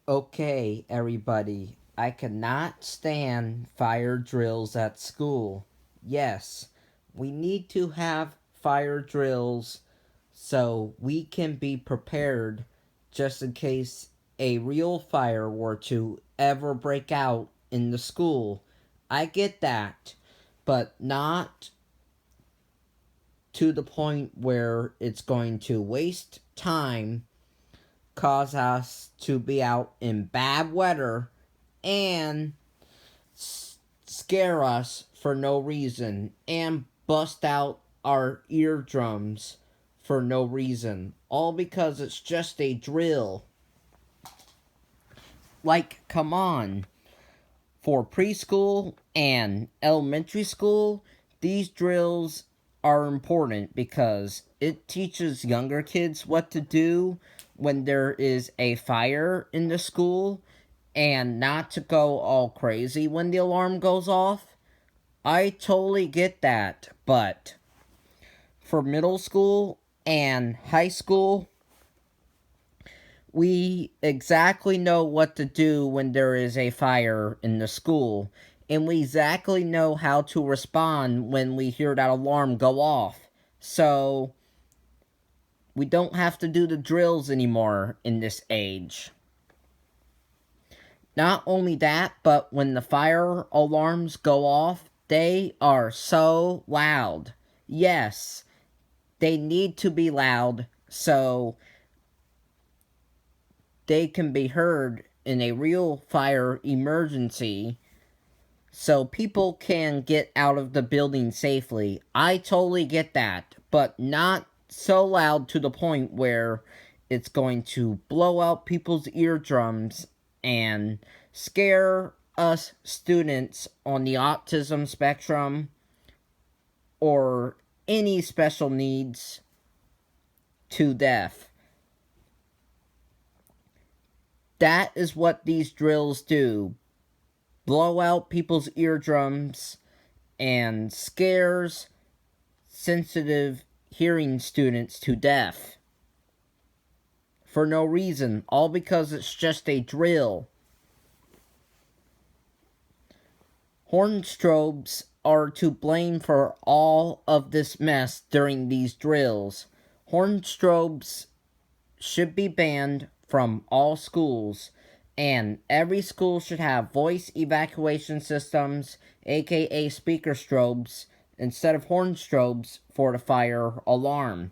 Okay, everybody, I cannot stand fire drills at school. Yes, we need to have fire drills so we can be prepared just in case a real fire were to ever break out in the school. I get that, but not to the point where it's going to waste time, cause us to be out in bad weather, and scare us for no reason, and bust out our eardrums for no reason, all because it's just a drill. Like, come on. For preschool and elementary school, these drills are important because it teaches younger kids what to do when there is a fire in the school and not to go all crazy when the alarm goes off. I totally get that, but for middle school and high school, we exactly know what to do when there is a fire in the school, and we exactly know how to respond when we hear that alarm go off. So, we don't have to do the drills anymore in this age. Not only that, but when the fire alarms go off, they are so loud. Yes, they need to be loud so they can be heard in a real fire emergency so people can get out of the building safely. I totally get that, but not so loud to the point where it's going to blow out people's eardrums and scare us students on the autism spectrum or any special needs to death. That is what these drills do. Blow out people's eardrums and scares sensitive hearing students to death. For no reason, all because it's just a drill. Horn strobes are to blame for all of this mess during these drills. Horn strobes should be banned from all schools, and every school should have voice evacuation systems, aka speaker strobes, instead of horn strobes for the fire alarm.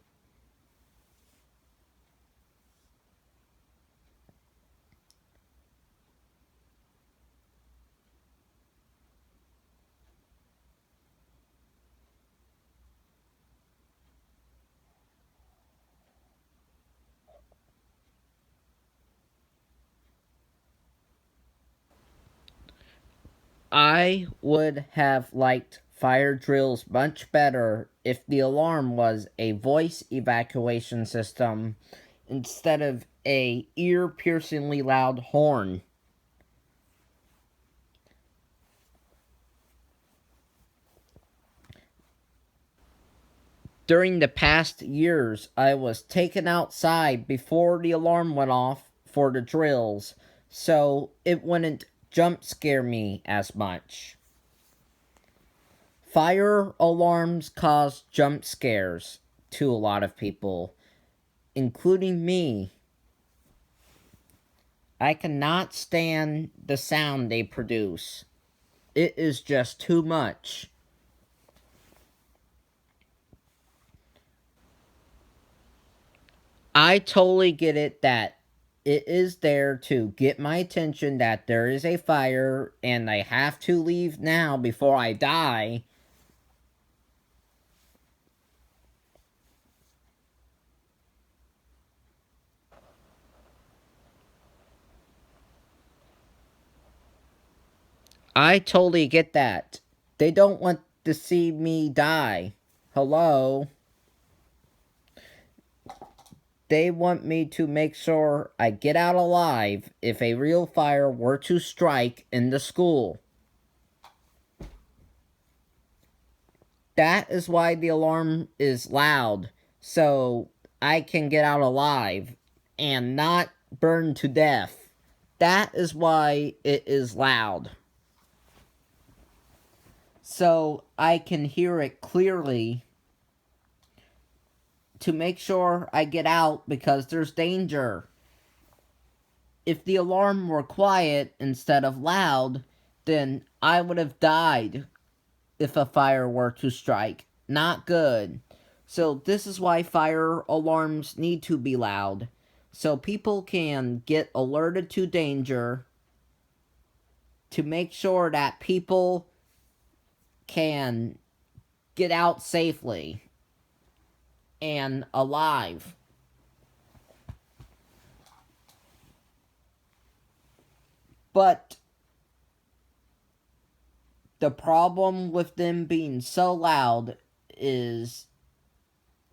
I would have liked fire drills much better if the alarm was a voice evacuation system instead of a ear-piercingly loud horn. During the past years, I was taken outside before the alarm went off for the drills, so it wouldn't jump scare me as much. Fire alarms cause jump scares to a lot of people, including me. I cannot stand the sound they produce. It is just too much. I totally get it that it is there to get my attention that there is a fire and I have to leave now before I die. I totally get that. They don't want to see me die. Hello? They want me to make sure I get out alive if a real fire were to strike in the school. That is why the alarm is loud, so I can get out alive and not burn to death. That is why it is loud. So I can hear it clearly to make sure I get out because there's danger. If the alarm were quiet instead of loud, then I would have died if a fire were to strike. Not good. So this is why fire alarms need to be loud. So people can get alerted to danger to make sure that people can get out safely and alive. But the problem with them being so loud is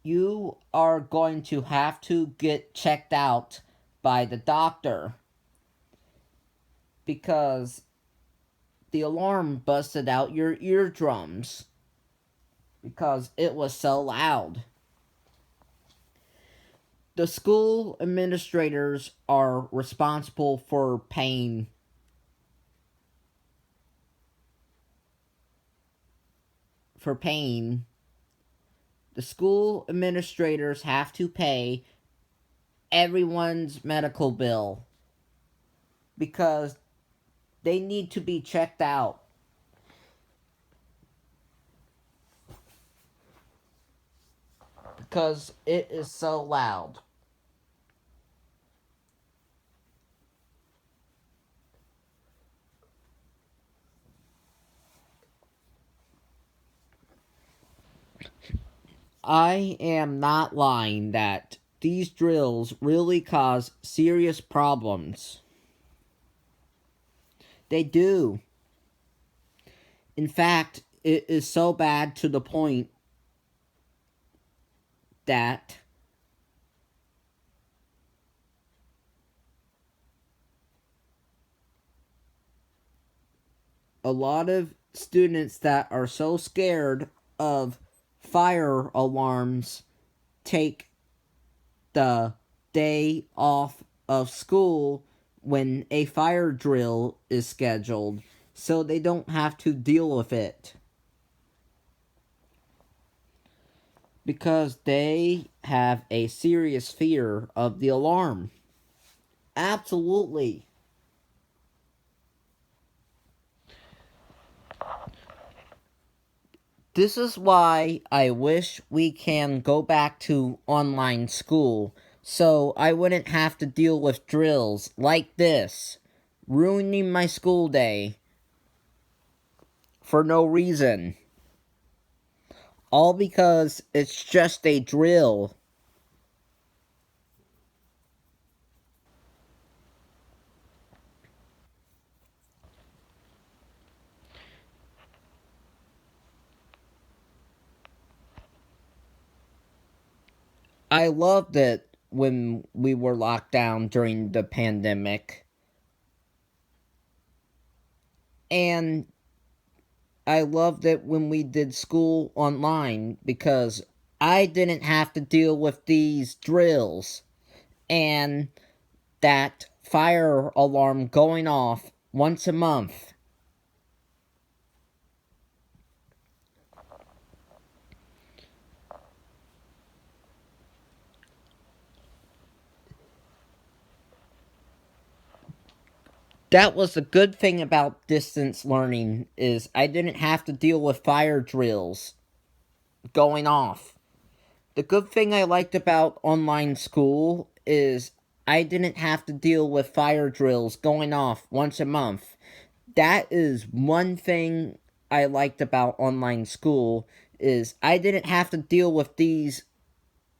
you are going to have to get checked out by the doctor because the alarm busted out your eardrums because it was so loud. The school administrators are responsible for paying for paying. The school administrators have to pay everyone's medical bill because they need to be checked out because it is so loud. I am not lying that these drills really cause serious problems. They do. In fact, it is so bad to the point that a lot of students that are so scared of fire alarms take the day off of school when a fire drill is scheduled so they don't have to deal with it because they have a serious fear of the alarm. Absolutely. This is why I wish we can go back to online school so I wouldn't have to deal with drills like this, ruining my school day for no reason. All because it's just a drill. I loved it when we were locked down during the pandemic. And I loved it when we did school online because I didn't have to deal with these drills and that fire alarm going off once a month. That was the good thing about distance learning is I didn't have to deal with fire drills going off. The good thing I liked about online school is I didn't have to deal with fire drills going off once a month. That is one thing I liked about online school is I didn't have to deal with these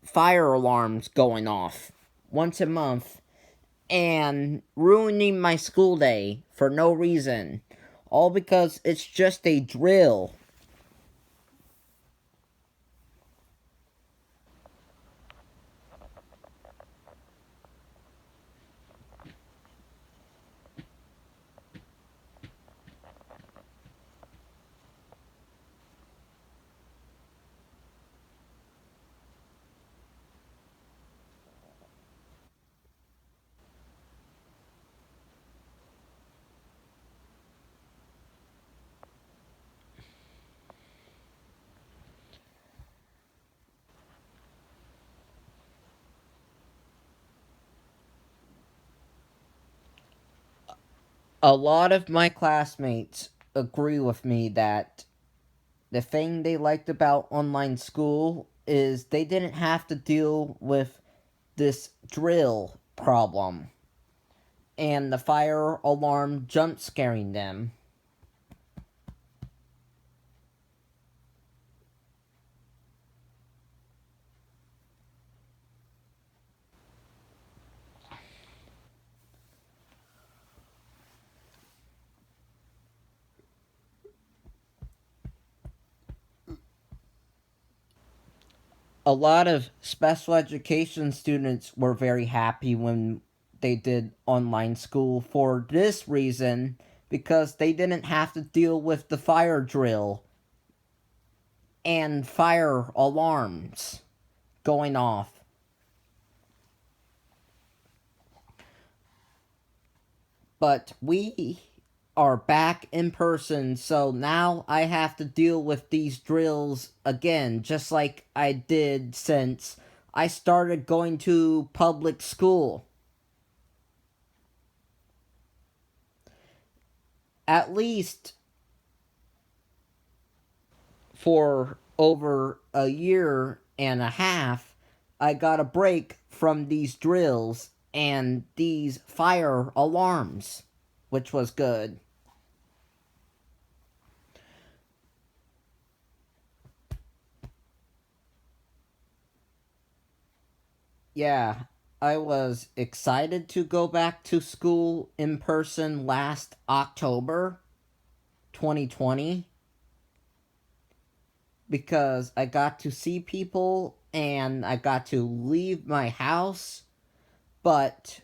fire alarms going off once a month and ruining my school day for no reason. All because it's just a drill. A lot of my classmates agree with me that the thing they liked about online school is they didn't have to deal with this drill problem and the fire alarm jump scaring them. A lot of special education students were very happy when they did online school for this reason, because they didn't have to deal with the fire drill and fire alarms going off. But we are back in person, so now I have to deal with these drills again, just like I did since I started going to public school. At least for over a year and a half, I got a break from these drills and these fire alarms, which was good. Yeah, I was excited to go back to school in person last October 2020 because I got to see people and I got to leave my house. But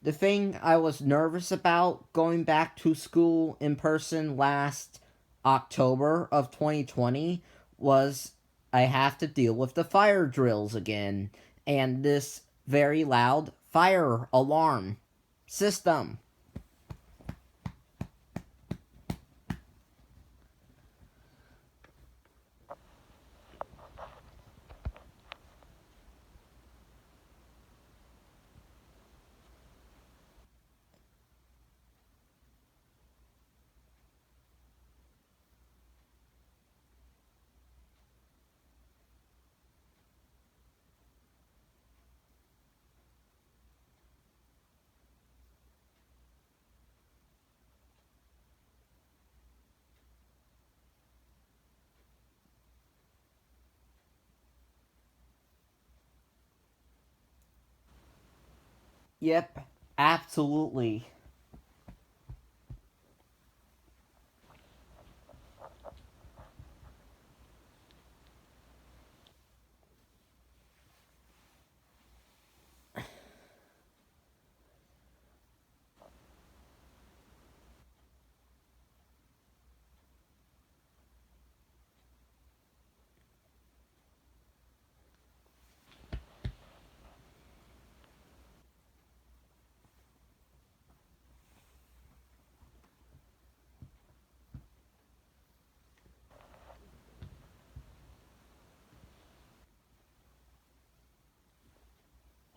the thing I was nervous about going back to school in person last October of 2020 was I have to deal with the fire drills again and this very loud fire alarm system. Yep, absolutely.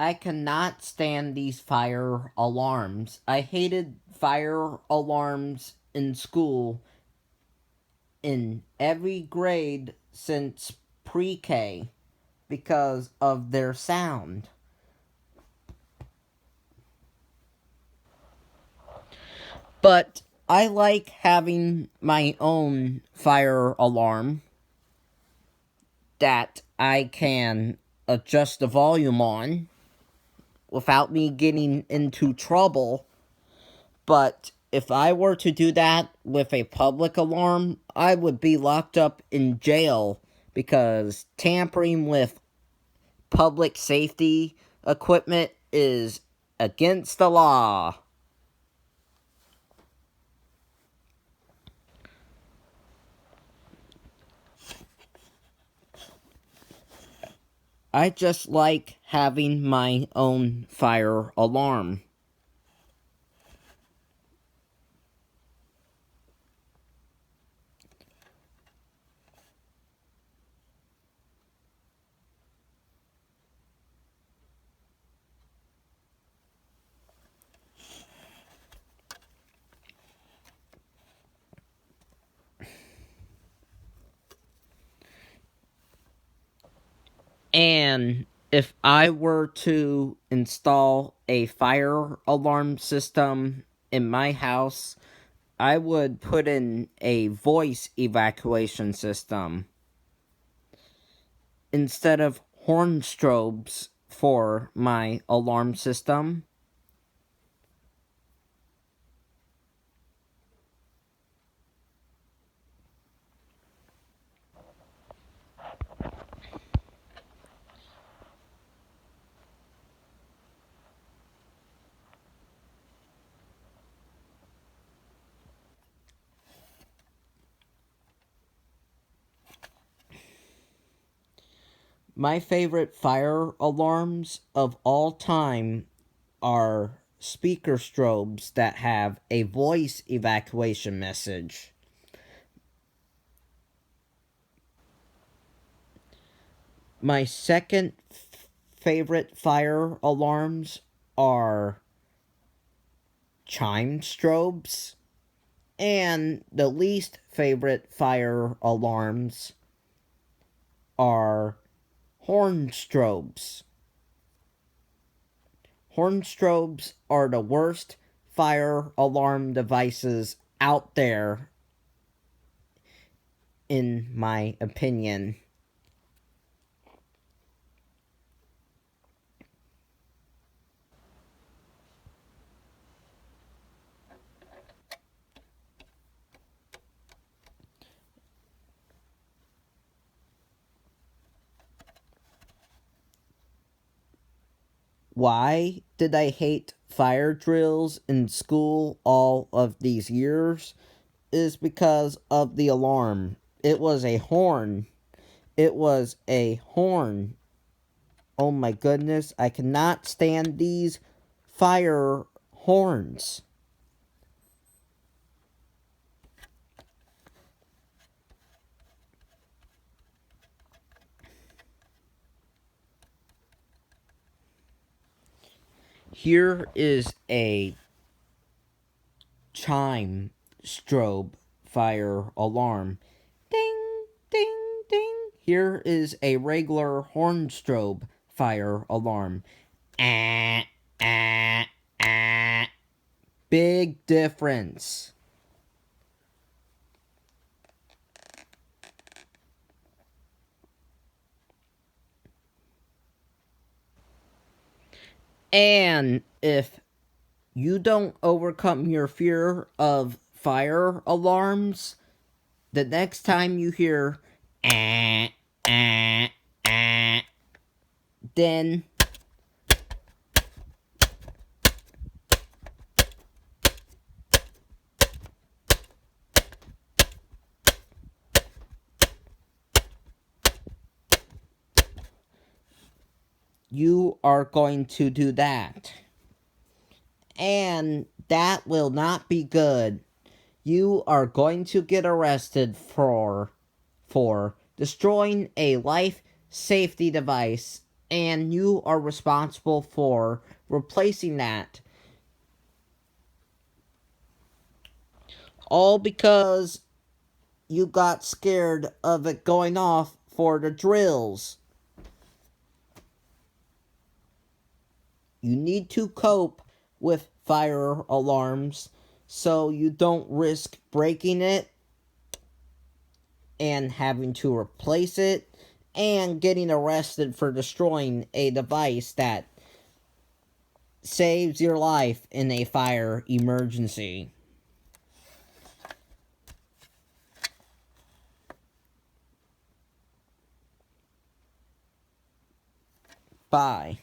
I cannot stand these fire alarms. I hated fire alarms in school in every grade since pre K because of their sound. But I like having my own fire alarm that I can adjust the volume on without me getting into trouble. But if I were to do that with a public alarm, I would be locked up in jail because tampering with public safety equipment is against the law. I just like having my own fire alarm. And if I were to install a fire alarm system in my house, I would put in a voice evacuation system instead of horn strobes for my alarm system. My favorite fire alarms of all time are speaker strobes that have a voice evacuation message. My second favorite fire alarms are chime strobes. And the least favorite fire alarms are horn strobes. Horn strobes are the worst fire alarm devices out there, in my opinion. Why did I hate fire drills in school all of these years? Is because of the alarm. It was a horn. It was a horn. Oh my goodness, I cannot stand these fire horns. Here is a chime strobe fire alarm. Ding, ding, ding. Here is a regular horn strobe fire alarm. Ah, ah, ah. Big difference. And if you don't overcome your fear of fire alarms, the next time you hear ah, ah, ah, then you are going to do that. And that will not be good. You are going to get arrested for destroying a life safety device, and you are responsible for replacing that. All because you got scared of it going off for the drills. You need to cope with fire alarms so you don't risk breaking it and having to replace it and getting arrested for destroying a device that saves your life in a fire emergency. Bye.